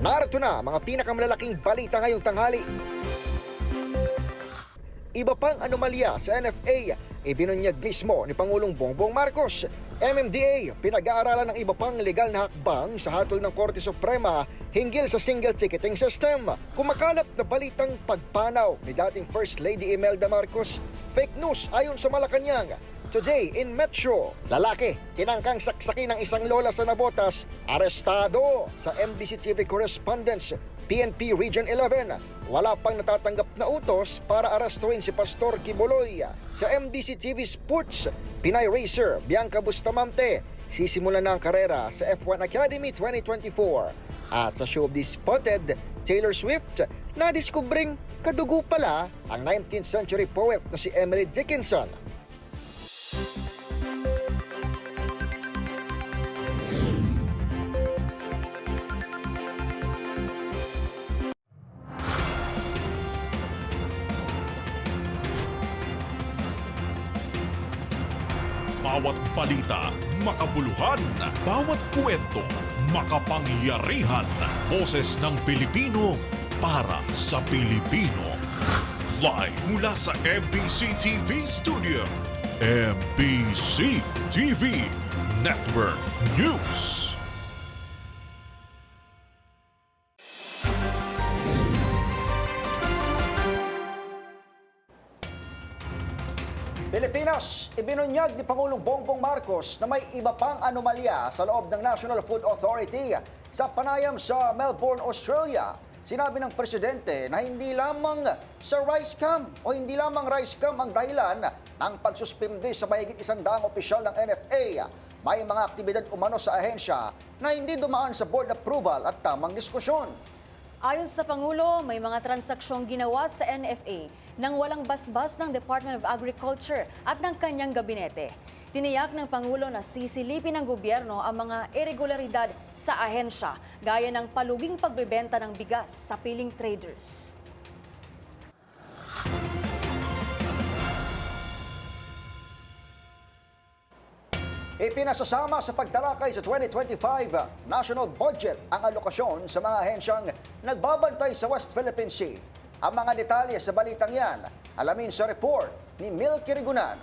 Narito na mga pinakamalalaking balita ngayong tanghali. Iba pang anomalya sa NFA, ibinunyag mismo ni Pangulong Bongbong Marcos. MMDA, pinag-aaralan ng iba pang legal na hakbang sa hatol ng Korte Suprema hinggil sa single ticketing system. Kumakalat na balitang pagpanaw ni dating First Lady Imelda Marcos. Fake news ayon sa Malacanang. Today in Metro, lalaki, tinangkang saksakin ng isang lola sa Navotas, arestado sa MBC TV Correspondence, PNP Region 11. Wala pang natatanggap na utos para arestuin si Pastor Kibuloy. Sa MBC TV Sports, Pinay racer Bianca Bustamante, sisimulan na ang karera sa F1 Academy 2024. At sa Showbiz Spotted, Taylor Swift, nadiskubring kadugo pala ang 19th century poet na si Emily Dickinson. Bawat balita, makabuluhan. Bawat kwento, makapangyarihan. Boses ng Pilipino para sa Pilipino. Live mula sa MBC TV Studio. MBC TV Network News. Pilipinas, ibinunyag ni Pangulong Bongbong Marcos na may iba pang anomalya sa loob ng National Food Authority. Sa panayam sa Melbourne, Australia, sinabi ng presidente na hindi lamang sa rice scam o hindi lamang rice scam ang dahilan ng pagsuspindi sa mahigit 100 opisyal ng NFA. May mga aktibidad umano sa ahensya na hindi dumaan sa board approval at tamang diskusyon. Ayon sa Pangulo, may mga transaksyong ginawa sa NFA nang walang basbas ng Department of Agriculture at ng kanyang gabinete. Tiniyak ng Pangulo na sisilipin ng gobyerno ang mga irregularidad sa ahensya, gaya ng paluging pagbebenta ng bigas sa piling traders. Ipinasasama sa pagtalakay sa 2025 national budget ang alokasyon sa mga ahensyang nagbabantay sa West Philippine Sea. Ang mga detalye sa balitang yan, alamin sa report ni Milky Rigunan.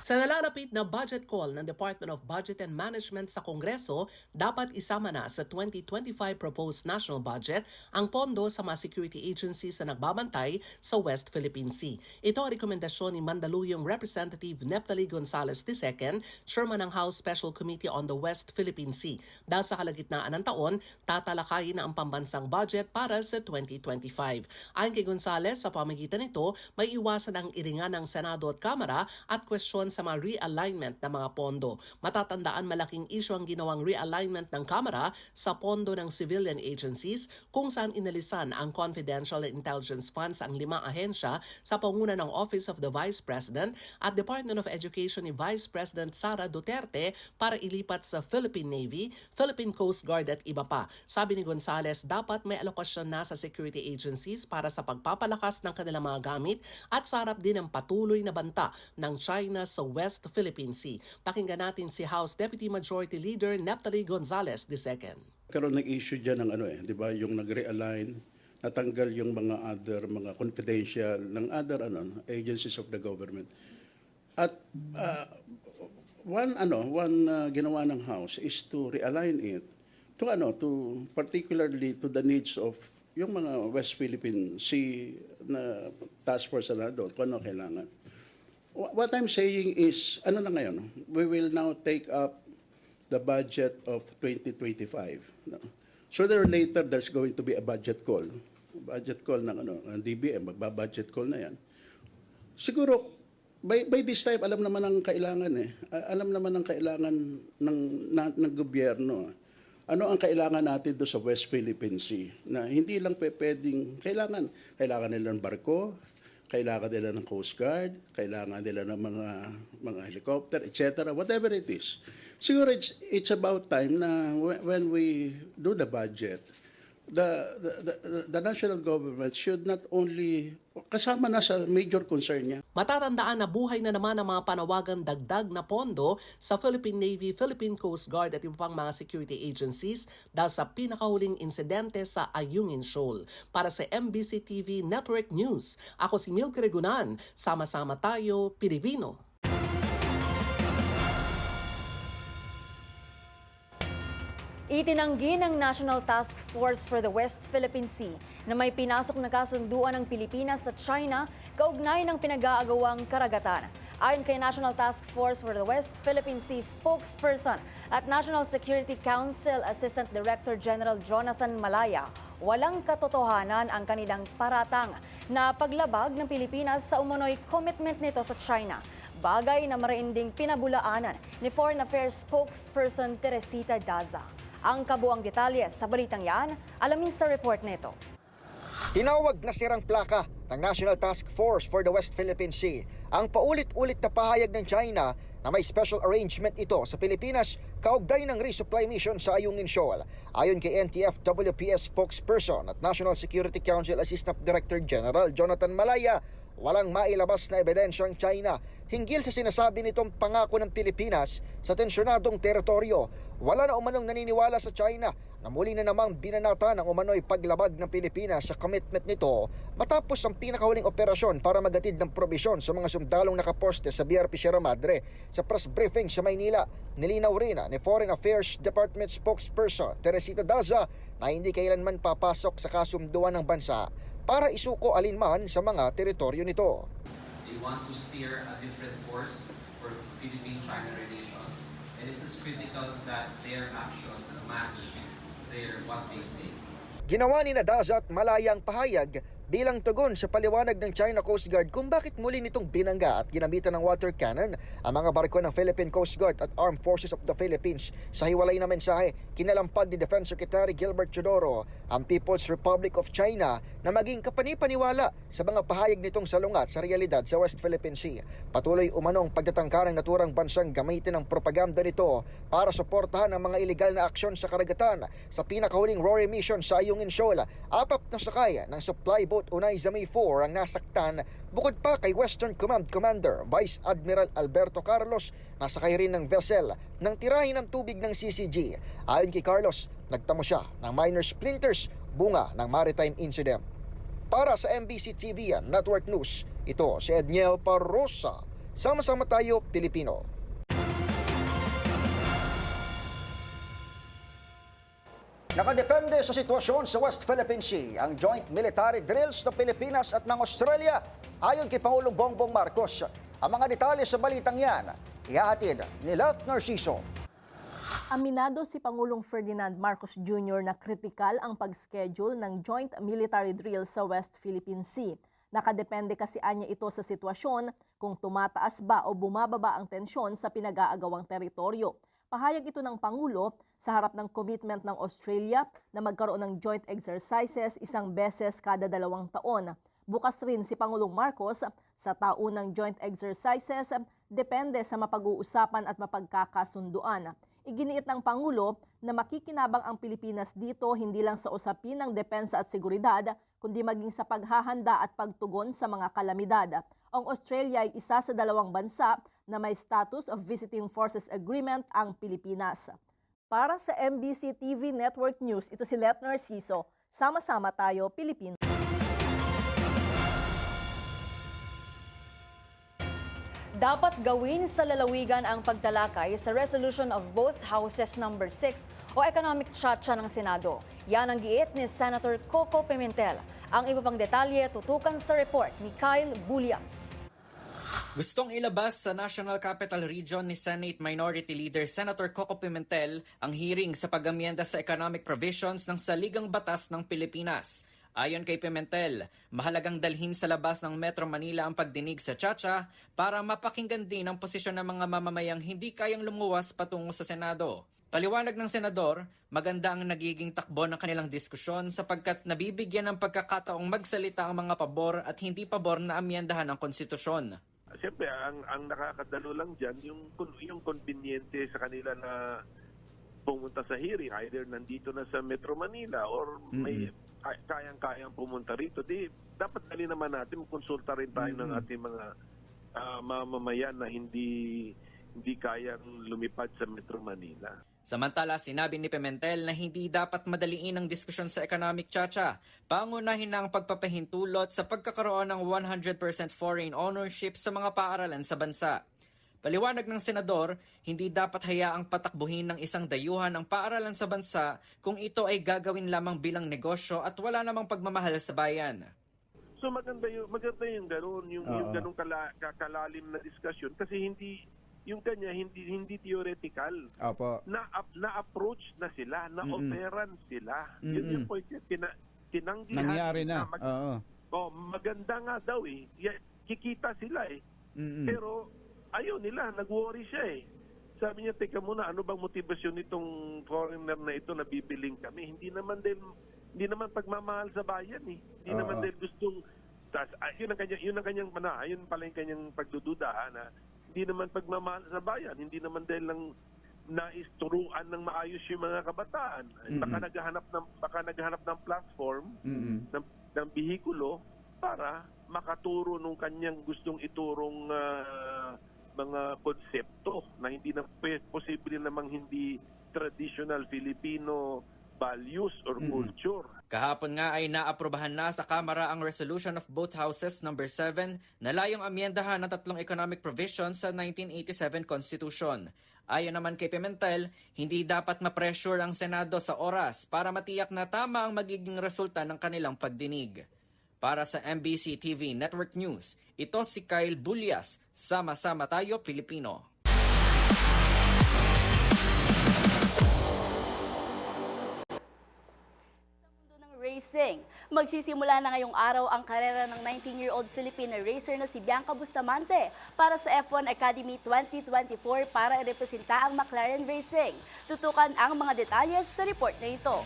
Sa nalalapit na budget call ng Department of Budget and Management sa Kongreso, dapat isama na sa 2025 proposed national budget ang pondo sa mga security agencies na nagbabantay sa West Philippine Sea. Ito ang rekomendasyon ni Mandaluyong Representative Neptali Gonzales II, Chairman ng House Special Committee on the West Philippine Sea. Dahil sa kalagitnaan ng taon, tatalakayin na ang pambansang budget para sa 2025. Ayon kay Gonzales, sa pamagitan nito, may iwasan ang iringan ng Senado at Kamara at kwestiyon sa mga realignment ng mga pondo. Matatandaan malaking issue ang ginawang realignment ng Kamara sa pondo ng civilian agencies kung saan inalisan ang confidential intelligence funds ang 5 ahensya sa panguna ng Office of the Vice President at Department of Education ni Vice President Sara Duterte para ilipat sa Philippine Navy, Philippine Coast Guard at iba pa. Sabi ni Gonzales, dapat may alokasyon na sa security agencies para sa pagpapalakas ng kanilang mga gamit at sa harap din ang patuloy na banta ng China sa West Philippine Sea. Pakinggan natin si House Deputy Majority Leader Neptali Gonzales II. Karoon ng issue dyan ng di ba, yung nag-realign, natanggal yung mga confidential ng other agencies of the government. At one ginawa ng House is to realign it to particularly to the needs of yung mga West Philippine Sea na task force na doon, kung ano kailangan. What I'm saying is, na ngayon, we will now take up the budget of 2025. No? Sooner or later, there's going to be a budget call. Budget call ng DBM, magbabudget call na yan. Siguro, by this time, alam naman ang kailangan Alam naman ang kailangan ng gobyerno. Ano ang kailangan natin doon sa West Philippine Sea? Na hindi lang pwedeng, kailangan nila ng barko, kailangan nila ng Coast Guard, kailangan nila ng mga helicopter, etc. Whatever it is. Siguro it's about time na when we do the budget, the national government should not only, kasama na sa major concern niya, Matatandaan na buhay na naman ang mga panawagang dagdag na pondo sa Philippine Navy, Philippine Coast Guard at iba pang mga security agencies dahil sa pinakahuling insidente sa Ayungin Shoal. Para sa MBC TV Network News, ako si Milk Regunan. Sama-sama tayo, Pilipino. Itinanggi ng National Task Force for the West Philippine Sea na may pinasok na kasunduan ng Pilipinas sa China kaugnay ng pinag-aagawang karagatan. Ayon kay National Task Force for the West Philippine Sea spokesperson at National Security Council Assistant Director General Jonathan Malaya, walang katotohanan ang kanilang paratang na paglabag ng Pilipinas sa umano'y commitment nito sa China. Bagay na marainding pinabulaanan ni Foreign Affairs spokesperson Teresita Daza. Ang kabuang detalye sa balitang yan, alamin sa report nito. Tinawag na sirang plaka ng National Task Force for the West Philippine Sea ang paulit-ulit na pahayag ng China na may special arrangement ito sa Pilipinas kaugnay ng resupply mission sa Ayungin Shoal. Ayon kay NTF-WPS spokesperson at National Security Council Assistant Director General Jonathan Malaya, walang mailabas na ebidensya ang China hinggil sa sinasabi nitong pangako ng Pilipinas sa tensyonadong teritoryo. Wala na umanong naniniwala sa China na muli na namang binanata ng umano'y paglabag ng Pilipinas sa commitment nito matapos ang pinakahuling operasyon para magatid ng probisyon sa mga sundalong nakaposte sa BRP Sierra Madre. Sa press briefing sa Maynila, nilinaw rin ni Foreign Affairs Department spokesperson Teresita Daza na hindi kailanman papasok sa kasunduan ng bansa para isuko alinman sa mga teritoryo nito. They want to steer a different course for Philippine-China relations, and it is critical that their actions match what they say. Ginawa ni Daza at Malaya ang pahayag bilang tugon sa paliwanag ng China Coast Guard kung bakit muli nitong binangga at ginamitan ng water cannon ang mga barko ng Philippine Coast Guard at Armed Forces of the Philippines. Sa hiwalay na mensahe, kinalampag ni Defense Secretary Gilbert Chodoro ang People's Republic of China na maging kapanipaniwala sa mga pahayag nitong salungat sa realidad sa West Philippine Sea. Patuloy umanong pagtatangka ng naturang bansang gamitin ang propaganda nito para suportahan ang mga ilegal na aksyon sa karagatan. Sa pinakahuling RORE mission sa Ayungin Shoal, 4 na sakay ng supply boat Unay Zami 4 ang nasaktan, bukod pa kay Western Command Commander Vice Admiral Alberto Carlos, nasakay rin ng vessel ng tirahin ng tubig ng CCG. Ayon kay Carlos, nagtamo siya ng minor splinters bunga ng maritime incident. Para sa MBC TV Network News, ito si Edniel Parrosa. Sama-sama tayo, Pilipino. Nakadepende sa sitwasyon sa West Philippine Sea ang joint military drills ng Pilipinas at ng Australia. Ayon kay Pangulong Bongbong Marcos, ang mga detalye sa balitang yan, ihahatid ni Leth Narciso. Aminado si Pangulong Ferdinand Marcos Jr. na kritikal ang pag-schedule ng joint military drill sa West Philippine Sea. Nakadepende kasi anya ito sa sitwasyon kung tumataas ba o bumababa ang tensyon sa pinag-aagawang teritoryo. Pahayag ito ng Pangulo sa harap ng commitment ng Australia na magkaroon ng joint exercises 1 beses kada 2 taon. Bukas rin si Pangulong Marcos sa taunang joint exercises depende sa mapag-uusapan at mapagkakasunduan. Iginiit ng Pangulo na makikinabang ang Pilipinas dito hindi lang sa usapin ng depensa at seguridad, kundi maging sa paghahanda at pagtugon sa mga kalamidad. Ang Australia ay isa sa 2 bansa na may status of Visiting Forces Agreement ang Pilipinas. Para sa MBC TV Network News, ito si Leth Narciso. Sama-sama tayo, Pilipino. Dapat gawin sa lalawigan ang pagtalakay sa resolution of both houses number 6 o economic tchatcha ng Senado. Yan ang giit ni Senator Coco Pimentel. Ang iba pang detalye tutukan sa report ni Kyle Bulias. Gustong ilabas sa National Capital Region ni Senate Minority Leader Senator Coco Pimentel ang hearing sa pag-amyenda sa economic provisions ng Saligang Batas ng Pilipinas. Ayon kay Pimentel, mahalagang dalhin sa labas ng Metro Manila ang pagdinig sa tchatcha para mapakinggan din ang posisyon ng mga mamamayang hindi kayang lumuwas patungo sa Senado. Paliwanag ng senador, maganda ang nagiging takbo ng kanilang diskusyon sapagkat nabibigyan ng pagkakataong magsalita ang mga pabor at hindi pabor na amyendahan ng konstitusyon. Siyempre, ang nakakadalo lang dyan, yung conveniente sa kanila na pumunta sa hearing, either nandito na sa Metro Manila or may kayang-kayang pumunta rito, di dapat dali naman natin konsulta rin tayo ng ating mga mamamayan na hindi kayang lumipad sa Metro Manila. Samantala, sinabi ni Pimentel na hindi dapat madaliin ang diskusyon sa economic chacha. Pangunahin na ang pagpapahintulot sa pagkakaroon ng 100% foreign ownership sa mga paaralan sa bansa. Paliwanag ng senador, hindi dapat hayaang patakbuhin ng isang dayuhan ang paaralan sa bansa kung ito ay gagawin lamang bilang negosyo at wala namang pagmamahal sa bayan. So maganda yung gano'n, yung gano'ng kalalim na diskusyon kasi hindi yung kanya hindi theoretical. Opo. Na-approach na sila, na-offeran sila. Yun yung point tinanggihan. Nangyari na. Maganda nga daw eh. Kikita sila eh. Pero ayaw nila, nag-worry siya eh. Sabi niya, teka muna, ano bang motibasyon nitong foreigner na ito na bibiling kami? Hindi naman pagmamahal sa bayan eh. Hindi naman dahil gustong yun pala yung kanyang pagdududa na hindi naman pagmamahal sa bayan, hindi naman dahil lang nais turuan ng maayos yung mga kabataan. Baka naghahanap ng platform, ng bihikulo para makaturo nung kanyang gustong iturong mga konsepto na hindi na posible namang hindi traditional Filipino values or culture. Kahapon nga ay naaprubahan na sa Kamara ang resolution of both houses number 7 na layong amyendahan ng 3 economic provisions sa 1987 Constitution. Ayon naman kay Pimentel, hindi dapat ma-pressure ang Senado sa oras para matiyak na tama ang magiging resulta ng kanilang pagdinig. Para sa MBC TV Network News, ito si Kyle Bulyas. Sama-sama tayo, Pilipino. Racing. Magsisimula na ngayong araw ang karera ng 19-year-old Filipina racer na si Bianca Bustamante para sa F1 Academy 2024 para irepresenta ang McLaren Racing. Tutukan ang mga detalles sa report na ito.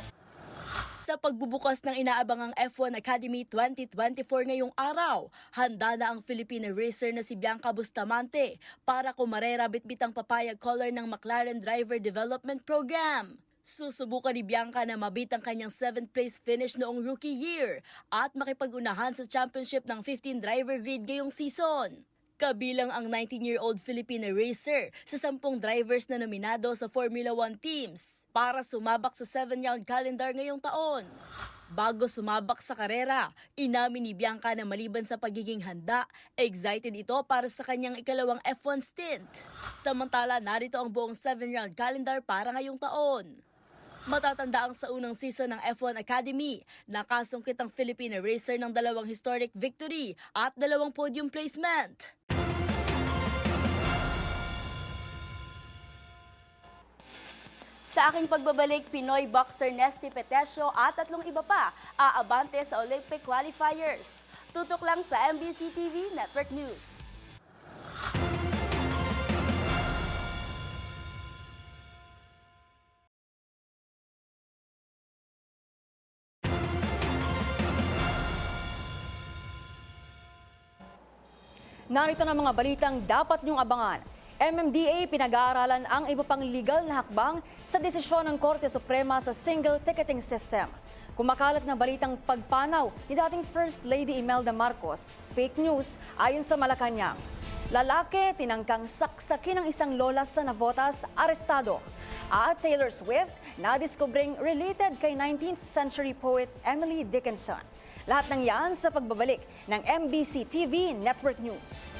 Sa pagbubukas ng inaabangang F1 Academy 2024 ngayong araw, handa na ang Filipina racer na si Bianca Bustamante para kumarera bitbit ang papayag color ng McLaren Driver Development Program. Susubukan ni Bianca na mabit ang kanyang 7th place finish noong rookie year at makipag-unahan sa championship ng 15 driver grid ngayong season. Kabilang ang 19-year-old Filipina racer sa 10 drivers na nominado sa Formula 1 teams para sumabak sa 7-round calendar ngayong taon. Bago sumabak sa karera, inamin ni Bianca na maliban sa pagiging handa, excited ito para sa kanyang ikalawang F1 stint. Samantala, narito ang buong 7-round calendar para ngayong taon. Matatanda ang sa unang season ng F1 Academy, nakasungkit ang Filipina racer ng 2 historic victory at 2 podium placement. Sa aking pagbabalik, Pinoy boxer Nesty Petesio at 3 iba pa aabante sa Olympic qualifiers. Tutok lang sa MBC TV Network News. Narito na mga balitang dapat niyong abangan. MMDA pinag-aaralan ang iba pang legal na hakbang sa desisyon ng Korte Suprema sa single ticketing system. Kumakalat na balitang pagpanaw ni dating First Lady Imelda Marcos, fake news ayon sa Malacanang. Lalaki tinangkang saksakin ng isang lola sa Navotas, arestado. At Taylor Swift nadiskubring related kay 19th century poet Emily Dickinson. Lahat ng yan sa pagbabalik ng MBC TV Network News.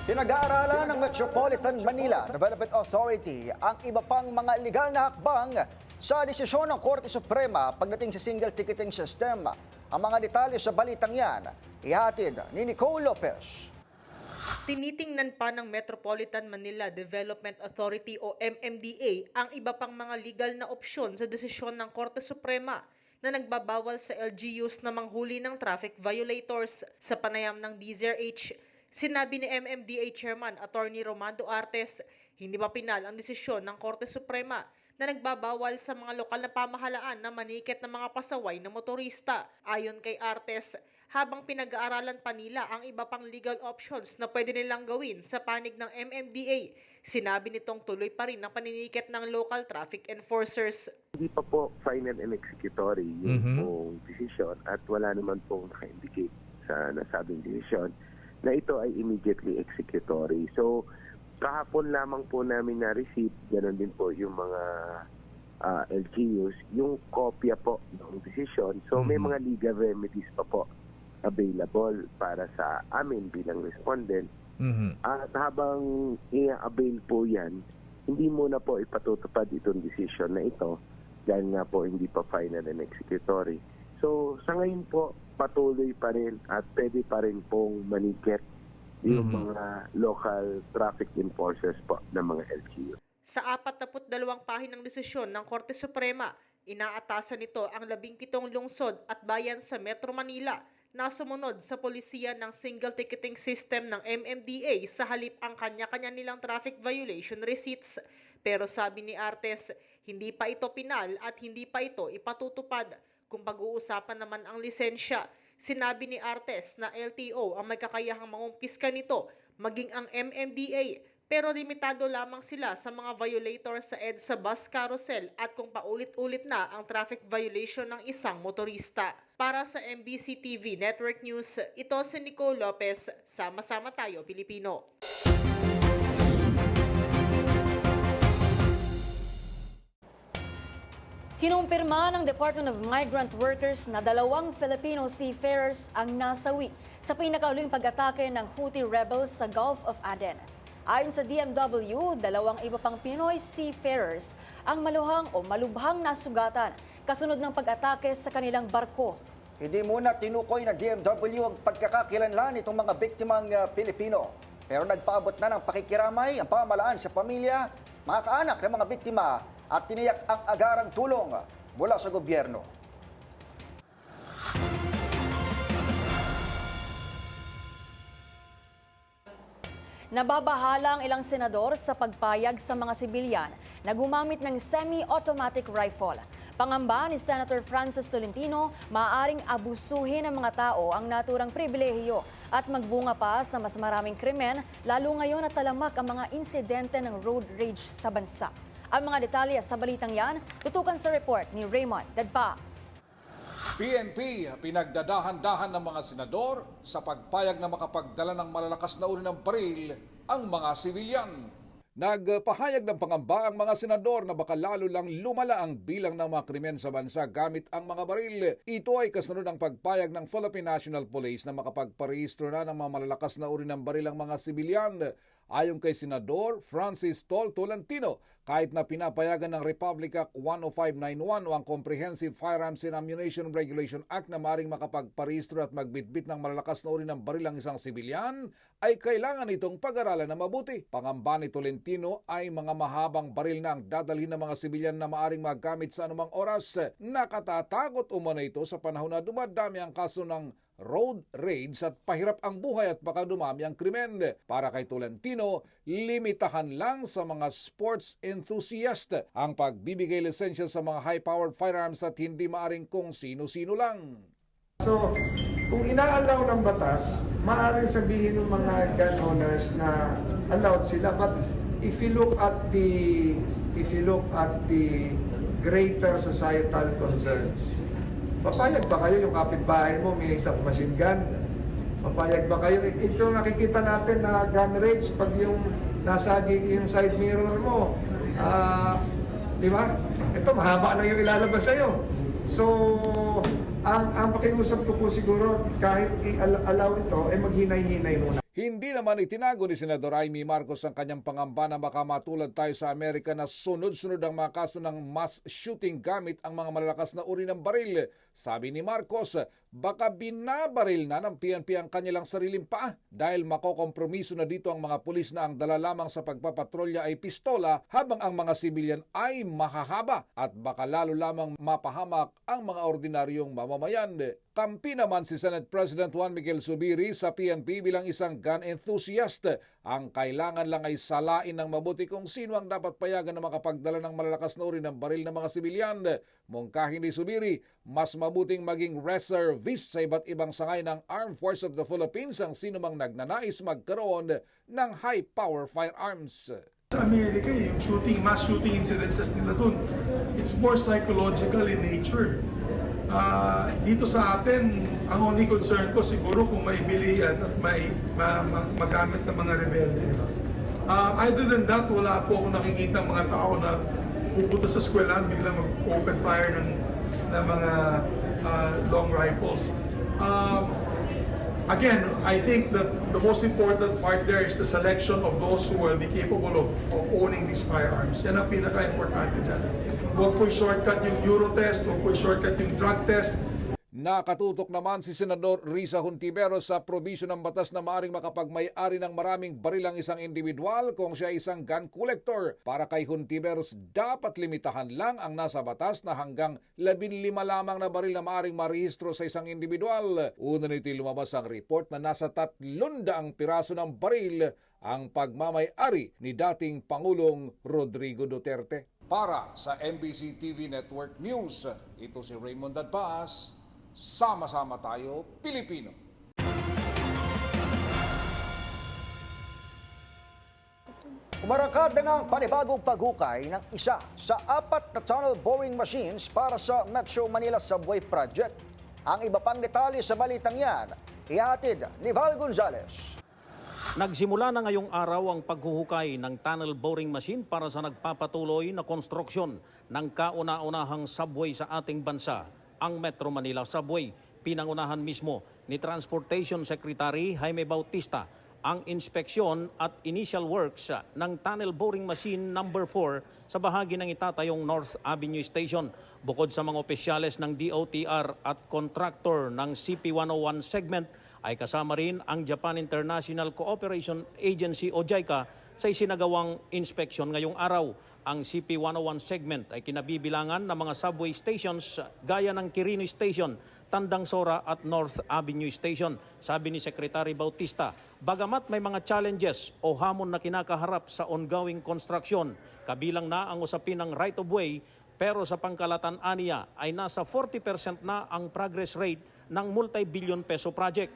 Pinag-aaralan ng Metropolitan Manila Development Authority ang iba pang mga legal na hakbang sa desisyon ng Korte Suprema pagdating sa single ticketing system. Ang mga detalye sa balitang yan, ihatid ni Nicole Lopez. Tinitingnan pa ng Metropolitan Manila Development Authority o MMDA ang iba pang mga legal na opsyon sa desisyon ng Korte Suprema na nagbabawal sa LGUs na manghuli ng traffic violators sa panayam ng DZRH. Sinabi ni MMDA Chairman Attorney Romando Artes, hindi pa pinal ang desisyon ng Korte Suprema na nagbabawal sa mga lokal na pamahalaan na maniket ng mga pasaway na motorista. Ayon kay Artes, habang pinag-aaralan pa nila ang iba pang legal options na pwede nilang gawin sa panig ng MMDA, sinabi nitong tuloy pa rin ang paniniket ng local traffic enforcers. Hindi pa po final and executory yung pong decision at wala naman pong naka-indicate sa nasabing decision na ito ay immediately executory. So, kahapon lamang po namin na-receive, ganoon din po yung mga LGUs, yung kopya po ng decision. So, may mga legal remedies pa po available para sa amin bilang respondent. At habang i-avail po yan, hindi muna po ipatutupad itong decision na ito dahil nga po hindi pa final and executory. So, sa ngayon po, patuloy pa rin at pwede pa rin pong maniket yung mga local traffic enforcers po ng mga LGU. Sa 42 pahinang desisyon ng Korte Suprema, inaatasan nito ang 17 lungsod at bayan sa Metro Manila na sumunod sa polisiya ng single ticketing system ng MMDA sa halip ang kanya-kanya nilang traffic violation receipts. Pero sabi ni Artes, hindi pa ito pinal at hindi pa ito ipatutupad. Kung pag-uusapan naman ang lisensya, sinabi ni Artes na LTO ang may kakayahang mangumpiska nito, maging ang MMDA, pero limitado lamang sila sa mga violator sa EDSA bus carousel at kung paulit-ulit na ang traffic violation ng isang motorista. Para sa MBC TV Network News, ito si Nicole Lopez, Sama-sama Tayo Pilipino. Kinumpirma ng Department of Migrant Workers na 2 Filipino seafarers ang nasawi sa pinakauling pag-atake ng Houthi rebels sa Gulf of Aden. Ayon sa DMW, 2 iba pang Pinoy seafarers ang malubhang nasugatan kasunod ng pag-atake sa kanilang barko. Hindi muna tinukoy ng DMW ang pagkakakilanlan nitong mga biktimang Pilipino. Pero nagpaabot na ng pakikiramay ang pamahalaan sa pamilya, mga kaanak ng mga biktima at tiniyak ang agarang tulong mula sa gobyerno. Nababahala ang ilang senador sa pagpayag sa mga sibilyan na gumamit ng semi-automatic rifle. Pangamba ni Senator Francis Tolentino, maaaring abusuhin ng mga tao ang naturang pribilehiyo at magbunga pa sa mas maraming krimen, lalo ngayon na talamak ang mga insidente ng road rage sa bansa. Ang mga detalye sa balitang yan, tutukan sa report ni Raymond Dadpas. PNP, pinagdadahan-dahan ng mga senador sa pagpayag na makapagdala ng malalakas na uri ng baril ang mga sibilyan. Nagpahayag ng pangamba ang mga senador na baka lalo lang lumala ang bilang ng mga krimen sa bansa gamit ang mga baril. Ito ay kasunod ng pagpayag ng Philippine National Police na makapagparehistro na ng mga malalakas na uri ng baril ang mga sibilyan. Ayon kay Senador Francis Tolentino, kahit na pinapayagan ng Republic Act 10591 o ang Comprehensive Firearms and Ammunition Regulation Act na maaaring makapagparehistro at magbitbit ng malalakas na uri ng baril ang isang sibilyan, ay kailangan itong pag-aralan na mabuti. Pangamba ni Tolentino ay mga mahabang baril na ang dadalhin ng mga sibilyan na maaaring magamit sa anumang oras. Nakatatakot umano ito sa panahon na dumadami ang kaso ng road rage at pahirap ang buhay at baka dumami ang krimen. Para kay Tolentino, limitahan lang sa mga sports enthusiast ang pagbibigay lisensya sa mga high-powered firearms at hindi maaring kung sino-sino lang. So, kung inaalaw ng batas, maaaring sabihin ng mga gun owners na allowed sila. But if you look at the greater societal concerns, papayag ba kayo yung kapitbahay mo may isang machine gun? Papayag ba kayo? Ito nakikita natin na gun rage pag yung nasa yung side mirror mo. Di ba? Ito mahaba na yung ilalabas sa'yo. So, ang pakiusap ko po siguro kahit i-allow ito, ay maghinay-hinay muna. Hindi naman itinago ni Senador Amy Marcos ang kanyang pangamba na baka matulad tayo sa Amerika na sunod-sunod ang mga kaso ng mass shooting gamit ang mga malalakas na uri ng baril. Sabi ni Marcos, baka binabaril na ng PNP ang kanilang sariling paa dahil makokompromiso na dito ang mga pulis na ang dala lamang sa pagpapatrolya ay pistola habang ang mga sibilyan ay mahahaba at baka lalo lamang mapahamak ang mga ordinaryong mamamayan. Kampi naman si Senate President Juan Miguel Zubiri sa PNP bilang isang gun enthusiast. Ang kailangan lang ay salain ng mabuti kung sino ang dapat payagan na makapagdala ng malalakas na uri ng baril ng mga sibilyan. Mungkahin ni Zubiri, mas mabuting maging reservist sa iba't ibang sangay ng Armed Force of the Philippines ang sino mang nagnanais magkaroon ng high-power firearms. Sa Amerika, yung mass shooting incidences nila dun, it's more psychological in nature. Dito sa atin, ang only concern ko siguro kung maibili yan at magamit ng mga rebelde. Other than that, wala po ako nakikita mga tao na pupunta sa eskwelahan biglang mag-open fire ng mga long rifles. Again, I think that the most important part there is the selection of those who will be capable of owning these firearms. Yan ang pinaka-importante dyan. Huwag po i-shortcut yung Eurotest, huwag po i-shortcut yung drug test. Nakatutok naman si Senador Risa Hontiveros sa provision ng batas na maaring makapagmay-ari ng maraming baril ang isang individual kung siya isang gun collector. Para kay Hontiveros, dapat limitahan lang ang nasa batas na hanggang 15 lamang na baril na maaring marehistro sa isang individual. Una nito lumabas ang report na nasa 300 piraso ng baril ang pagmamay-ari ni dating Pangulong Rodrigo Duterte. Para sa MBC TV Network News, ito si Raymond Dadpas. Sama-sama tayo, Pilipino. Umarangkada ng panibagong paghukay ng isa sa 4 na tunnel boring machines para sa Metro Manila Subway Project. Ang iba pang detalye sa balitang yan, ihatid ni Val Gonzalez. Nagsimula na ngayong araw ang paghuhukay ng tunnel boring machine para sa nagpapatuloy na konstruksyon ng kauna-unahang subway sa ating bansa, ang Metro Manila Subway. Pinangunahan mismo ni Transportation Secretary Jaime Bautista ang inspeksyon at initial works ng tunnel boring machine number 4 sa bahagi ng itatayong North Avenue Station. Bukod sa mga opisyales ng DOTR at contractor ng CP101 segment, ay kasama rin ang Japan International Cooperation Agency o JICA sa isinagawang inspeksyon ngayong araw. Ang CP101 segment ay kinabibilangan ng mga subway stations gaya ng Quirino Station, Tandang Sora at North Avenue Station. Sabi ni Secretary Bautista, bagamat may mga challenges o hamon na kinakaharap sa ongoing construction, kabilang na ang usapin ng right-of-way, pero sa pangkalatan aniya ay nasa 40% na ang progress rate ng multi-billion peso project.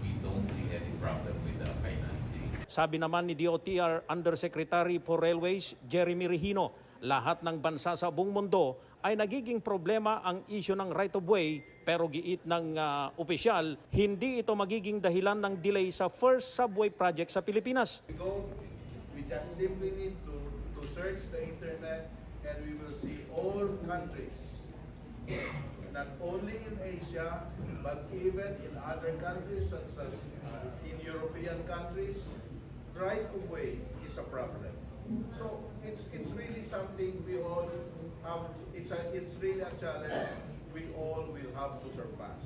We don't see any problem with the financing. Sabi naman ni DOTR Undersecretary for Railways Jeremy Regino, lahat ng bansa sa buong mundo ay nagiging problema ang isyu ng right-of-way, pero giit ng opisyal, hindi ito magiging dahilan ng delay sa first subway project sa Pilipinas. We just simply need to search the internet and we will see all countries, not only in Asia, but even in other countries such as in European countries, right-of-way is a problem. So it's really something we all have, it's really a challenge we all will have to surpass.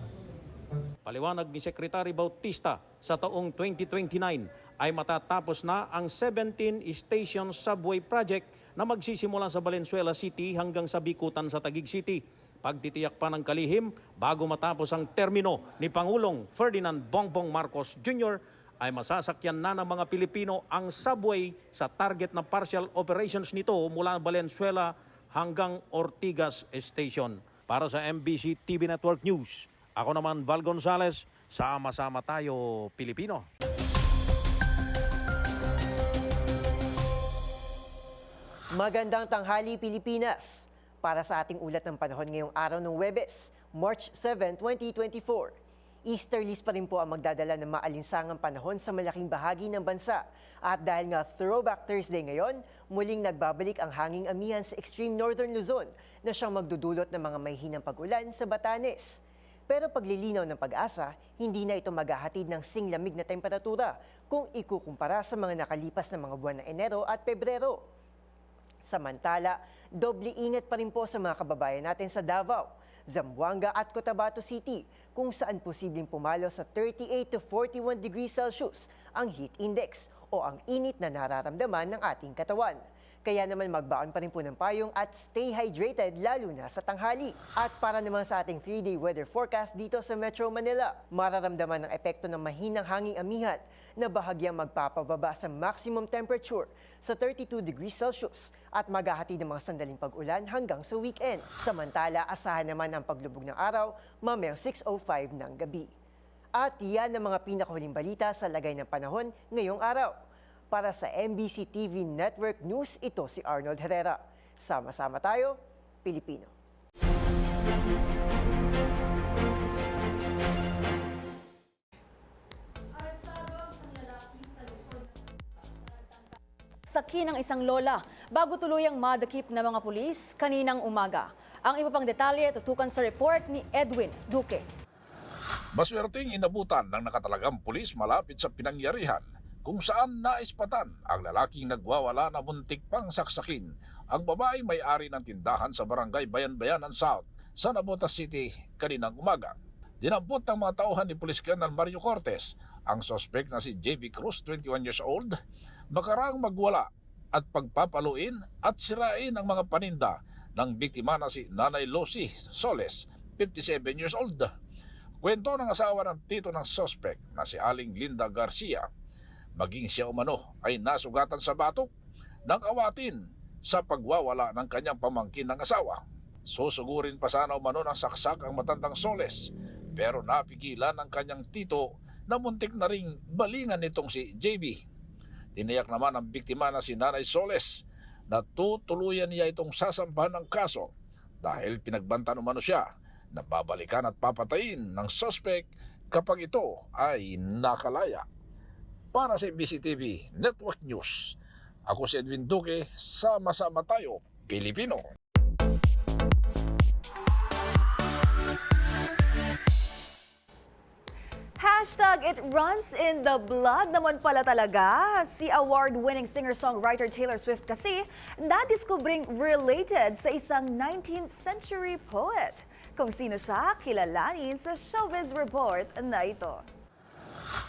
Paliwanag ni Secretary Bautista, sa taong 2029 ay matatapos na ang 17 station subway project na magsisimula sa Valenzuela City hanggang sa Bikutan sa Taguig City. Pagtitiyak pa ng kalihim bago matapos ang termino ni Pangulong Ferdinand Bongbong Marcos Jr. ay masasakyan na ng mga Pilipino ang subway sa target na partial operations nito mula Valenzuela hanggang Ortigas Station. Para sa MBC TV Network News, ako naman Val Gonzalez, sama-sama tayo Pilipino. Magandang tanghali Pilipinas! Para sa ating ulat ng panahon ngayong araw ng Huwebes, March 7, 2024. Easterlies pa rin po ang magdadala ng maalinsangang panahon sa malaking bahagi ng bansa. At dahil nga Throwback Thursday ngayon, muling nagbabalik ang hanging amihan sa extreme northern Luzon na siyang magdudulot ng mga mahihinang pag-ulan sa Batanes. Pero paglilinaw ng pag-asa, hindi na ito maghahatid ng singlamig na temperatura kung ikukumpara sa mga nakalipas na mga buwan ng Enero at Pebrero. Samantala, doble ingat pa rin po sa mga kababayan natin sa Davao, Zamboanga at Cotabato City kung saan posibleng pumalo sa 38 to 41 degrees Celsius ang heat index o ang init na nararamdaman ng ating katawan. Kaya naman magbaon pa rin po ng payong at stay hydrated lalo na sa tanghali. At para naman sa ating 3-day weather forecast dito sa Metro Manila, mararamdaman ng epekto ng mahinang hanging amihan na bahagyang magpapababa sa maximum temperature sa 32 degrees Celsius at maghahatid ng mga sandaling pag-ulan hanggang sa weekend. Samantala, asahan naman ang paglubog ng araw mamayang 6:05 ng gabi. At yan ang mga pinakahuling balita sa lagay ng panahon ngayong araw. Para sa MBC TV Network News, ito si Arnold Herrera. Sama-sama tayo, Pilipino. Saki ng isang lola bago tuluyang madakip ng mga pulis kaninang umaga. Ang iba pang detalye tutukan sa report ni Edwin Duque. Maswerteng inabutan ng nakatalagang pulis malapit sa pinangyarihan kung saan naispatan ang lalaking nagwawala na muntik pang saksakin ang babaeng may-ari ng tindahan sa barangay Bayan-Bayanan South sa Navotas City kaninang umaga. Dinampot ng mga tauhan ni Police Colonel Mario Cortez ang sospek na si JB Cruz, 21 years old, makarang magwala at pagpapaluin at sirain ang mga paninda ng biktima na si Nanay Lucy Soles, 57 years old. Kwento ng asawa ng tito ng sospek na si Aling Linda Garcia, maging siya umano ay nasugatan sa batok ng awatin sa pagwawala ng kanyang pamangkin ng asawa. Susugurin pa sana umano ng saksak ang matandang Soles pero napigilan ng kanyang tito na muntik na ring balingan nitong si JB. Tiniyak naman ang biktima na si Nanay Soles na tutuluyan niya itong sasampahan ng kaso dahil pinagbantan umano siya na babalikan at papatayin ng suspect kapag ito ay nakalaya. Para sa MBC TV Network News, ako si Edwin Duque, sama-sama tayo, Pilipino. Hashtag it runs in the blood naman pala talaga. Si award-winning singer-songwriter Taylor Swift kasi nadiskubring related sa isang 19th century poet. Kung sino siya, kilalanin sa Showbiz Report na ito.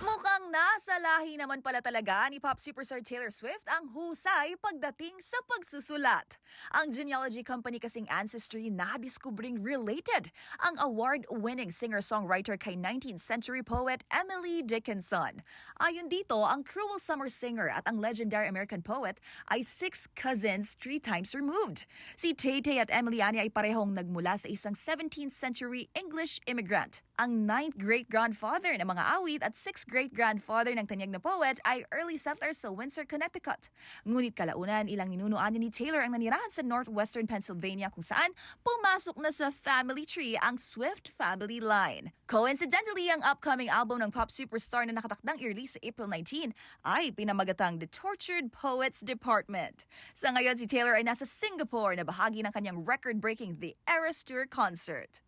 Mukhang nasa lahi naman pala talaga ni pop superstar Taylor Swift ang husay pagdating sa pagsusulat. Ang genealogy company kasing Ancestry nadiskubring related ang award-winning singer-songwriter kay 19th century poet Emily Dickinson. Ayon dito, ang Cruel Summer Singer at ang legendary American poet ay 6 cousins 3 times removed. Si Tay-Tay at Emiliani ay parehong nagmula sa isang 17th century English immigrant. Ang 9th great-grandfather ng mga awit at 6th great-grandfather ng tanyag na poet ay early settlers sa Windsor, Connecticut. Ngunit kalaunan, ilang ninunuan ni Taylor ang nanirahan sa northwestern Pennsylvania kung saan pumasok na sa family tree ang Swift family line. Coincidentally, ang upcoming album ng pop superstar na nakatakdang i-release sa April 19 ay pinamagatang The Tortured Poets Department. Sa ngayon, si Taylor ay nasa Singapore na bahagi ng kanyang record-breaking The Eras Tour concert.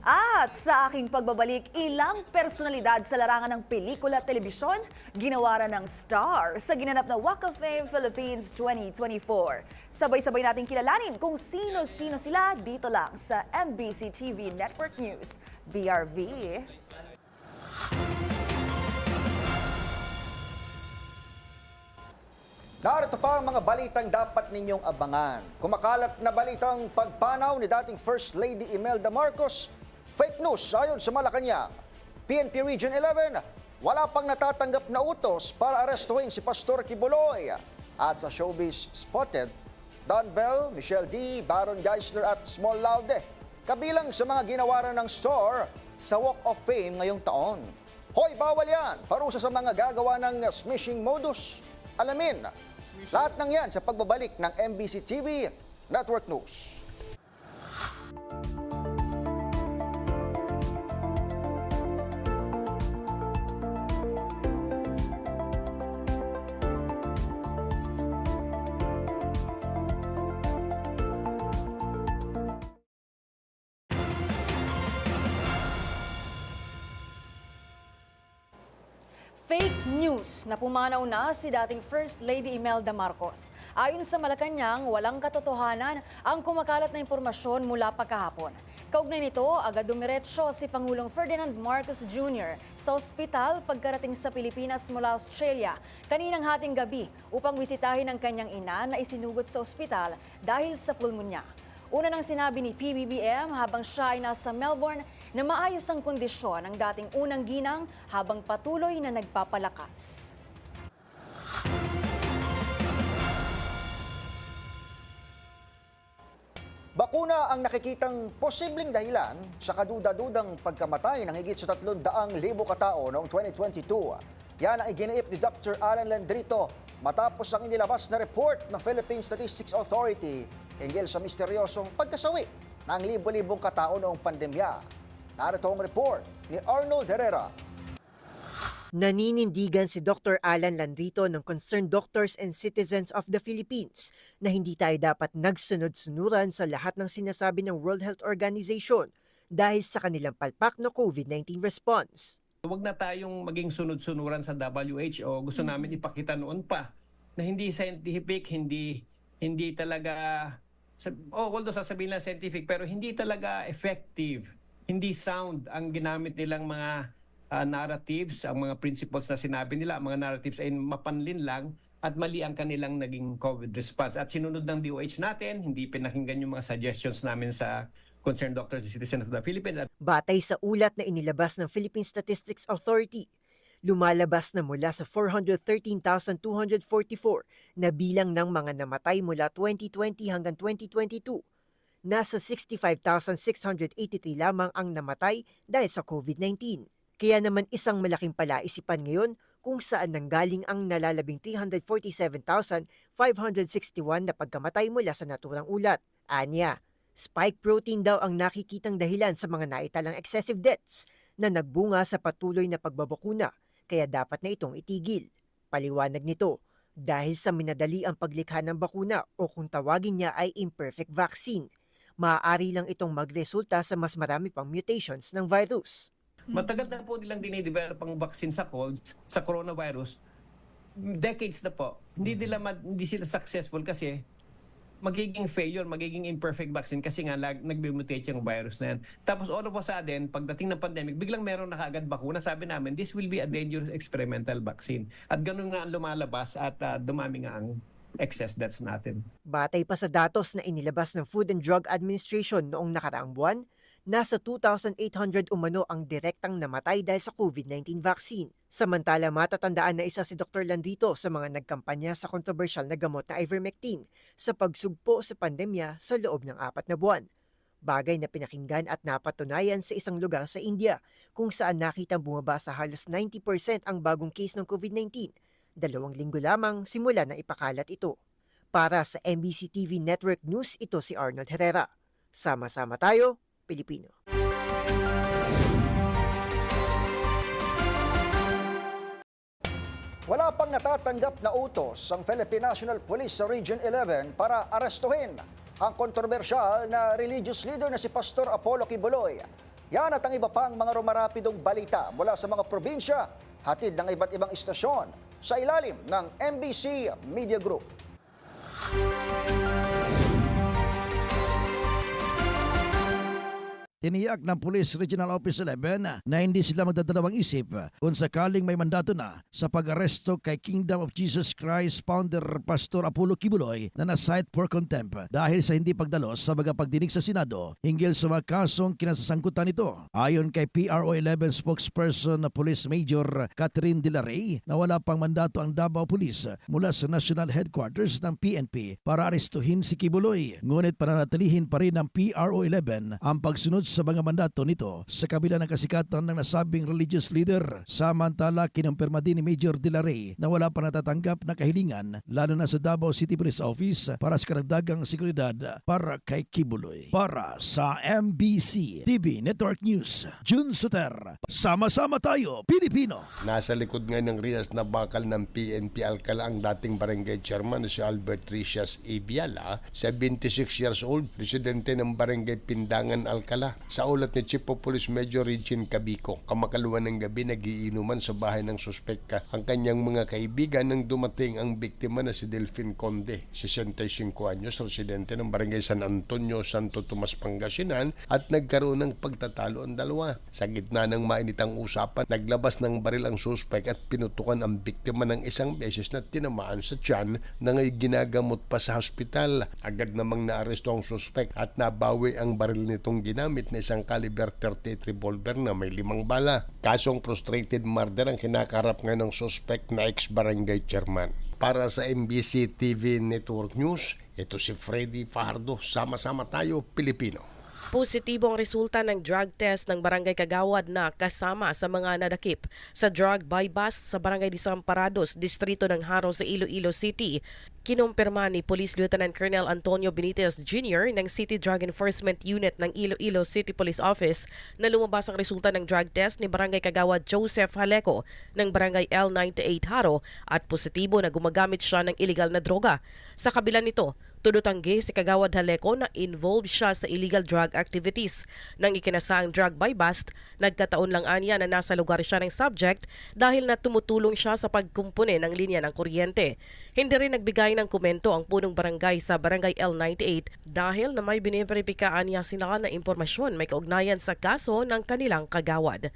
At sa aking pagbabalik, ilang personalidad sa larangan ng pelikula at telebisyon ginawaran ng star sa ginanap na Walk of Fame Philippines 2024. Sabay-sabay nating kilalanin kung sino-sino sila dito lang sa MBC TV Network News. BRB. Narito pa ang mga balitang dapat ninyong abangan. Kumakalat na balitang pagpanaw ni dating First Lady Imelda Marcos. Fake news ayon sa Malacanang. PNP Region 11, wala pang natatanggap na utos para arestuhin si Pastor Kibuloy. At sa showbiz spotted, Don Bell, Michelle D, Baron Geisler at Small Laude, kabilang sa mga ginawaran ng store sa Walk of Fame ngayong taon. Hoy, bawal yan! Parusa sa mga gagawa ng smishing modus. Alamin, lahat ng yan sa pagbabalik ng MBC TV Network News. Fake news na pumanaw na si dating First Lady Imelda Marcos. Ayon sa Malacanang, walang katotohanan ang kumakalat na impormasyon mula pagkahapon. Kaugnay nito, agad dumiretso si Pangulong Ferdinand Marcos Jr. sa ospital pagkarating sa Pilipinas mula Australia kaninang hating gabi upang bisitahin ang kanyang ina na isinugot sa ospital dahil sa pulmonya. Una nang sinabi ni PBBM habang siya ay nasa Melbourne na maayos ang kondisyon ng dating unang ginang habang patuloy na nagpapalakas. Bakuna ang nakikitang posibleng dahilan sa kaduda-dudang pagkamatay ng higit sa 300,000 katao noong 2022. Yan ang iginiip ni Dr. Alan Landrito matapos ang inilabas na report ng Philippine Statistics Authority hinggil sa misteryosong pagkasawi ng libo-libong katao noong pandemya. Narito ang report ni Arnold Herrera. Naninindigan si Dr. Alan Landrito ng Concerned Doctors and Citizens of the Philippines na hindi tayo dapat nagsunod-sunuran sa lahat ng sinasabi ng World Health Organization dahil sa kanilang palpak na COVID-19 response. Huwag na tayong maging sunod-sunuran sa WHO. Gusto namin ipakita noon pa na hindi scientific, hindi talaga, although sasabihin lang scientific, pero hindi talaga effective, hindi sound ang ginamit nilang mga narratives, ang mga principles na sinabi nila, ang mga narratives ay mapanlin lang at mali ang kanilang naging COVID response. At sinunod ng DOH natin, hindi pinakinggan yung mga suggestions namin sa Concerned Doctors and Citizens of the Philippines. Batay sa ulat na inilabas ng Philippine Statistics Authority, lumalabas na mula sa 413,244 na bilang ng mga namatay mula 2020 hanggang 2022. Nasa 65,683 lamang ang namatay dahil sa COVID-19. Kaya naman isang malaking palaisipan ngayon kung saan nanggaling ang nalalabing 347,561 na pagkamatay mula sa naturang ulat. Anya, spike protein daw ang nakikitang dahilan sa mga naitalang excessive deaths na nagbunga sa patuloy na pagbabakuna, kaya dapat na itong itigil. Paliwanag nito, dahil sa minadali ang paglikha ng bakuna o kung tawagin niya ay imperfect vaccine, maaari lang itong magresulta sa mas marami pang mutations ng virus. Matagal na po nilang dinidevelop ang vaccine sa coronavirus. Decades na po. Hindi sila successful kasi magiging failure, magiging imperfect vaccine kasi nga nagbe-mutate yung virus na yan. Tapos all of a sudden, pagdating ng pandemic, biglang meron na kaagad bakuna. Sabi namin, this will be a dangerous experimental vaccine. At ganun nga ang lumalabas at dumami nga ang excess deaths natin. Batay pa sa datos na inilabas ng Food and Drug Administration noong nakaraang buwan, nasa 2,800 umano ang direktang namatay dahil sa COVID-19 vaccine. Samantala matatandaan na isa si Dr. Landrito sa mga nagkampanya sa kontrobersyal na gamot na ivermectin sa pagsugpo sa pandemya sa loob ng 4 na buwan. Bagay na pinakinggan at napatunayan sa isang lugar sa India kung saan nakitang bumaba sa halos 90% ang bagong case ng COVID-19. 2 linggo lamang simula na ipakalat ito. Para sa MBC TV Network News, ito si Arnold Herrera. Sama-sama tayo, Pilipino. Wala pang natatanggap na utos ang Philippine National Police sa Region 11 para arestuhin ang kontrobersyal na religious leader na si Pastor Apollo Kibuloy. Yan at ang iba pang mga rumarapidong balita mula sa mga probinsya, hatid ng iba't ibang istasyon sa ilalim ng MBC Media Group. Tiniyak ng Police Regional Office 11 na hindi sila magdadalawang isip kung sakaling may mandato na sa pag-aresto kay Kingdom of Jesus Christ founder Pastor Apollo Kibuloy na na-cite for contempt dahil sa hindi pagdalos sa pagdinig sa Senado hinggil sa mga kasong kinasasangkutan nito. Ayon kay PRO 11 spokesperson na Police Major Catherine De La Rey na wala pang mandato ang Davao Police mula sa National Headquarters ng PNP para arestuhin si Kibuloy. Ngunit pananatilihin pa rin ng PRO 11 ang pagsunod sa mga mandato nito sa kabila ng kasikatan ng nasabing religious leader. Samantala, kinumpirma din ni Major De La Rey na wala pa natatanggap na kahilingan lalo na sa Davao City Police Office para sa karagdagang seguridad para kay Kibuloy. Para sa MBC TV Network News, June Suter, sama-sama tayo, Pilipino. Nasa likod ngayon ng Rias na bakal ng PNP Alcala ang dating barangay chairman si Albert Ricias Ibiala, 76 years old, residente ng barangay Pindangan Alcala. Sa ulat ni Chief of Police Major Regine Cabico, kamakaluan ng gabi nagiinuman sa bahay ng suspek ang kanyang mga kaibigan nang dumating ang biktima na si Delphine Conde, 65 anyos, residente ng Barangay San Antonio, Santo Tomas, Pangasinan, at nagkaroon ng pagtatalo ang dalawa. Sa gitna ng mainitang usapan, naglabas ng baril ang suspek at pinutukan ang biktima ng isang beses na tinamaan sa tiyan na ngay ginagamot pa sa hospital. Agad namang naaresto ang suspek at nabawi ang baril nitong ginamit na isang caliber 38 revolver na may 5 bala. Kasong frustrated murder ang kinakarap ngayon ng suspek na ex-barangay chairman. Para sa MBC TV Network News, ito si Freddy Fajardo. Sama-sama tayo, Pilipino. Positibo ang resulta ng drug test ng Barangay Kagawad na kasama sa mga nadakip sa drug buy-bust sa Barangay Desamparados, distrito ng Haro sa Iloilo City. Kinumpirma ni Police Lieutenant Colonel Antonio Benitez Jr. ng City Drug Enforcement Unit ng Iloilo City Police Office na lumabas ang resulta ng drug test ni Barangay Kagawad Joseph Haleco ng Barangay L98 Haro at positibo na gumagamit siya ng illegal na droga. Sa kabila nito, tudutanggi si Kagawad Haleco na involved siya sa illegal drug activities. Nang ikinasaang drug buy-bust, nagkataon lang anya na nasa lugar siya ng subject dahil na tumutulong siya sa pagkumpune ng linya ng kuryente. Hindi rin nagbigay ng komento ang punong barangay sa Barangay L98 dahil na may biniberipikahan niya sila na impormasyon may kaugnayan sa kaso ng kanilang kagawad.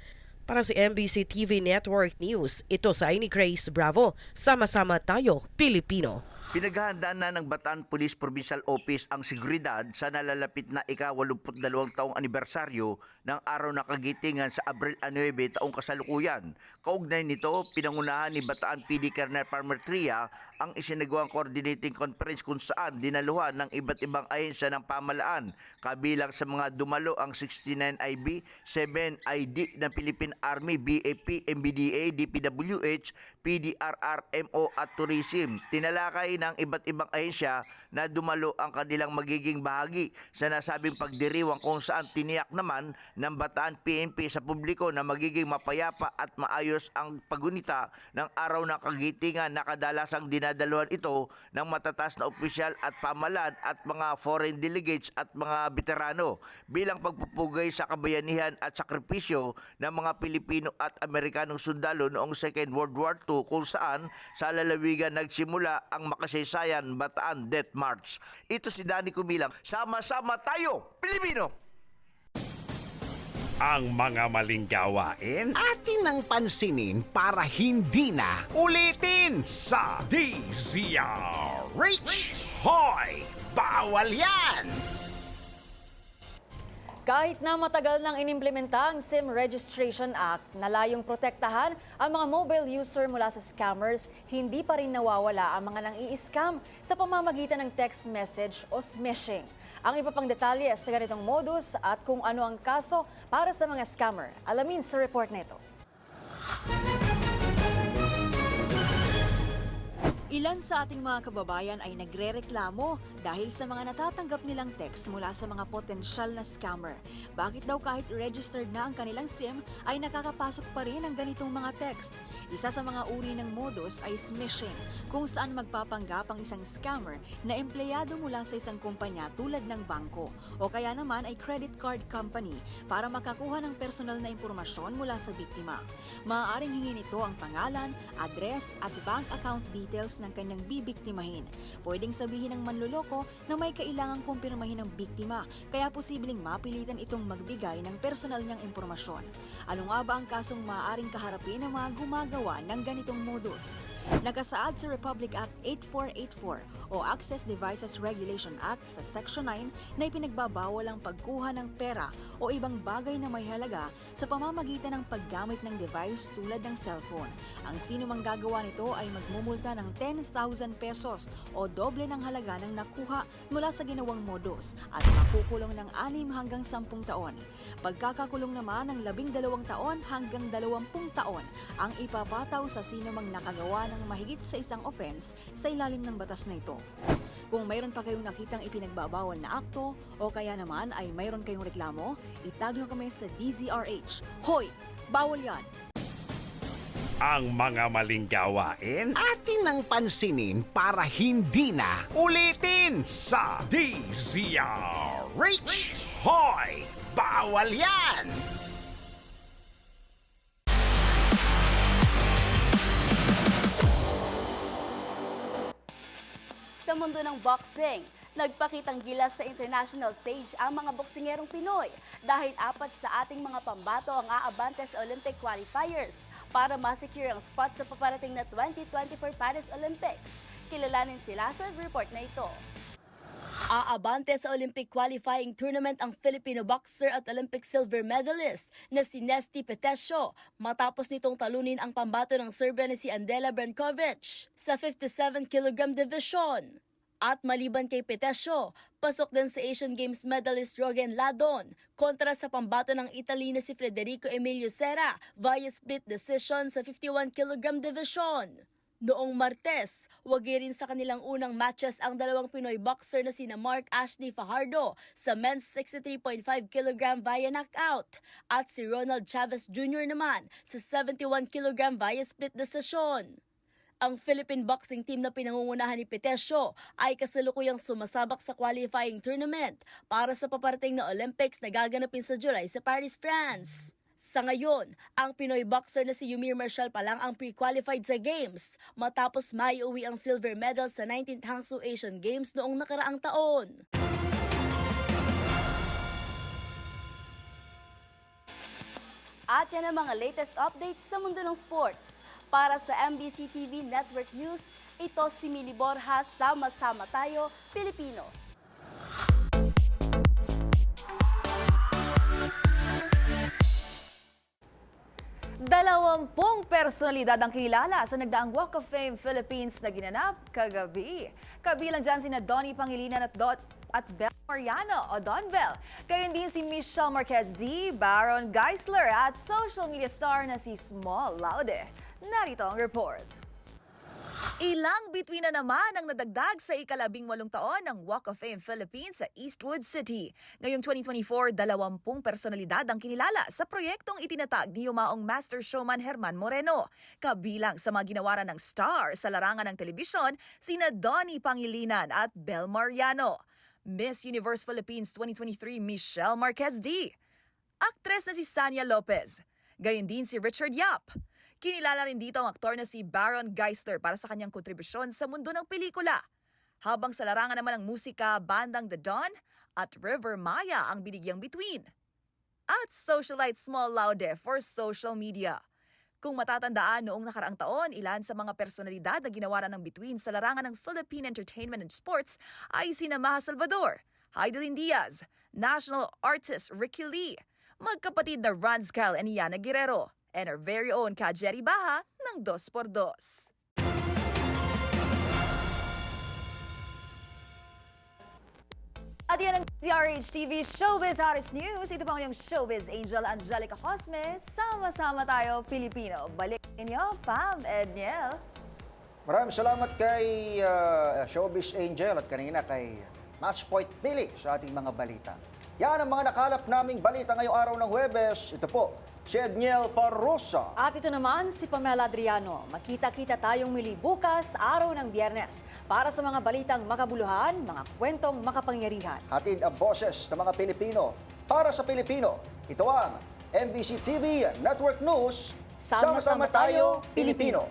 Para sa MBC TV Network News, ito sa Aini Grace Bravo. Sama-sama tayo, Pilipino. Pinaghahandaan na ng Bataan Police Provincial Office ang seguridad sa nalalapit na ika-82 taong anibersaryo ng araw na kagitingan sa Abril 9 taong kasalukuyan. Kaugnay nito, pinangunahan ni Bataan PD Colonel Farmer Tria ang isinagawang coordinating conference kung saan dinaluhan ng iba't ibang ahensya ng pamahalaan. Kabilang sa mga dumalo ang 69 IB, 7 ID ng Philippine Army, BAP, MBDA, DPWH, PDRR, MO at Tourism. Tinalakay ng iba't ibang ahensya na dumalo ang kanilang magiging bahagi sa nasabing pagdiriwang kung saan tiniyak naman ng Bataan PNP sa publiko na magiging mapayapa at maayos ang pagunita ng araw ng kagitingan na kadalasang dinadaluhan ito ng matataas na opisyal at pamahalaan at mga foreign delegates at mga veterano bilang pagpupugay sa kabayanihan at sakripisyo ng mga Pilipino at Amerikanong sundalo noong Second World War II kung saan sa lalawigan nagsimula ang makasaysayan Bataan Death March. Ito si Danny Kumilang. Sama-sama tayo, Pilipino! Ang mga maling gawain atin ang pansinin para hindi na ulitin sa DZRH. Hoy! Bawal yan! Kahit na matagal nang inimplementa ang SIM Registration Act na layong protektahan ang mga mobile user mula sa scammers, hindi pa rin nawawala ang mga nang-i-scam sa pamamagitan ng text message o smishing. Ang iba pang detalye sa ganitong modus at kung ano ang kaso para sa mga scammer. Alamin sa report nito. Ilan sa ating mga kababayan ay nagrereklamo dahil sa mga natatanggap nilang text mula sa mga potensyal na scammer. Bakit daw kahit registered na ang kanilang SIM ay nakakapasok pa rin ang ganitong mga text? Isa sa mga uri ng modus ay smishing, kung saan magpapanggap ang isang scammer na empleyado mula sa isang kumpanya tulad ng bangko o kaya naman ay credit card company para makakuha ng personal na impormasyon mula sa biktima. Maaaring hingin nito ang pangalan, address at bank account details ng kanyang bibiktimahin. Pwedeng sabihin ng manloloko na may kailangang kumpirmahin ng biktima, kaya posibleng mapilitan itong magbigay ng personal niyang impormasyon. Ano nga ba ang kasong maaaring kaharapin ng mga gumagawa ng ganitong modus? Nakasaad sa Republic Act 8484 o Access Devices Regulation Act sa Section 9 na ipinagbabawal ang pagkuha ng pera o ibang bagay na may halaga sa pamamagitan ng paggamit ng device tulad ng cellphone. Ang sino mang gagawa nito ay magmumulta ng 10,000 pesos o doble ng halaga ng nakuha mula sa ginawang modus at makukulong ng 6 hanggang 10 taon. Pagkakakulong naman ng 12 taon hanggang 20 taon ang ipapataw sa sino mang nakagawa ng mahigit sa isang offense sa ilalim ng batas na ito. Kung mayroon pa kayong nakitang ipinagbabawal na akto o kaya naman ay mayroon kayong reklamo, itag nyo kami sa DZRH. Hoy! Bawal yan! Ang mga maling gawain atin ang pansinin para hindi na ulitin sa DZRH. Hoy! bawal yan! Sa mundo ng boxing, nagpakitang gilas sa international stage ang mga boksingerong Pinoy dahil 4 sa ating mga pambato ang aabante sa Olympic qualifiers para masecure ang spot sa paparating na 2024 Paris Olympics. Kilalanin sila sa report na ito. Aabante sa Olympic qualifying tournament ang Filipino boxer at Olympic silver medalist na si Nesty Petesio matapos nitong talunin ang pambato ng Serbia na si Andela Brankovic sa 57 kg division. At maliban kay Petesio, pasok din sa Asian Games medalist Rogen Ladon kontra sa pambato ng Italy na si Federico Emilio Serra via split decision sa 51 kg division. Noong Martes, wagi rin sa kanilang unang matches ang dalawang Pinoy boxer na sina Mark Ashley Fajardo sa men's 63.5 kg via knockout at si Ronald Chavez Jr. naman sa 71 kg via split decision. Ang Philippine boxing team na pinangungunahan ni Petesio ay kasalukuyang sumasabak sa qualifying tournament para sa paparating na Olympics na gaganapin sa July sa Paris, France. Sa ngayon, ang Pinoy boxer na si Yumir Marshall pa lang ang pre-qualified sa Games matapos maiuwi ang silver medal sa 19th Hangzhou Asian Games noong nakaraang taon. At yan ang mga latest updates sa mundo ng sports. Para sa MBC TV Network News, ito si Mili Borja, Sama-sama Tayo, Pilipino. 20 personalidad ang kilala sa nagdaang Walk of Fame Philippines na ginanap kagabi. Kabilang dyan sina Donnie Pangilinan at Bel Mariano o Don Bel. Gayon din si Michelle Marquez D, Baron Geisler at social media star na si Small Laude. Narito ang report. Ilang bituin na naman ang nadagdag sa ika-18 taon ng Walk of Fame Philippines sa Eastwood City. Ngayong 2024, 20 personalidad ang kinilala sa proyektong itinatag ni yumaong master showman Herman Moreno. Kabilang sa mga ginawaran ng star sa larangan ng telebisyon, sina Donnie Pangilinan at Bel Mariano. Miss Universe Philippines 2023 Michelle Marquez D. Aktres na si Sania Lopez. Gayon din si Richard Yap. Kinilala rin dito ang aktor na si Baron Geisler para sa kanyang kontribusyon sa mundo ng pelikula. Habang sa larangan naman ng musika, bandang The Dawn at River Maya ang binigyang bituin. At socialite Small Laude for social media. Kung matatandaan noong nakaraang taon, ilan sa mga personalidad na ginawaran ng bituin sa larangan ng Philippine Entertainment and Sports ay sina Maha Salvador, Heidelin Diaz, national artist Ricky Lee, magkapatid na Ranz Kyle and Yana Guerrero, and our very own Ka Jerry Baha ng 2x2. At yan ang DRH TV Showbiz Hottest News. Ito pa ang Showbiz Angel Angelica Cosme. Sama-sama tayo, Pilipino. Balik inyo, Pam Edniel. Maraming salamat kay Showbiz Angel at kanina kay Matchpoint Billy sa ating mga balita. Yan ang mga nakalap naming balita ngayong araw ng Huwebes. Ito po, si Edniel Parrosa. At ito naman si Pamela Adriano. Makita-kita tayong muli bukas, araw ng Biyernes, para sa mga balitang makabuluhan, mga kwentong makapangyarihan. Hatid ang boses ng mga Pilipino para sa Pilipino. Ito ang MBC TV Network News. Sama-sama tayo, Pilipino.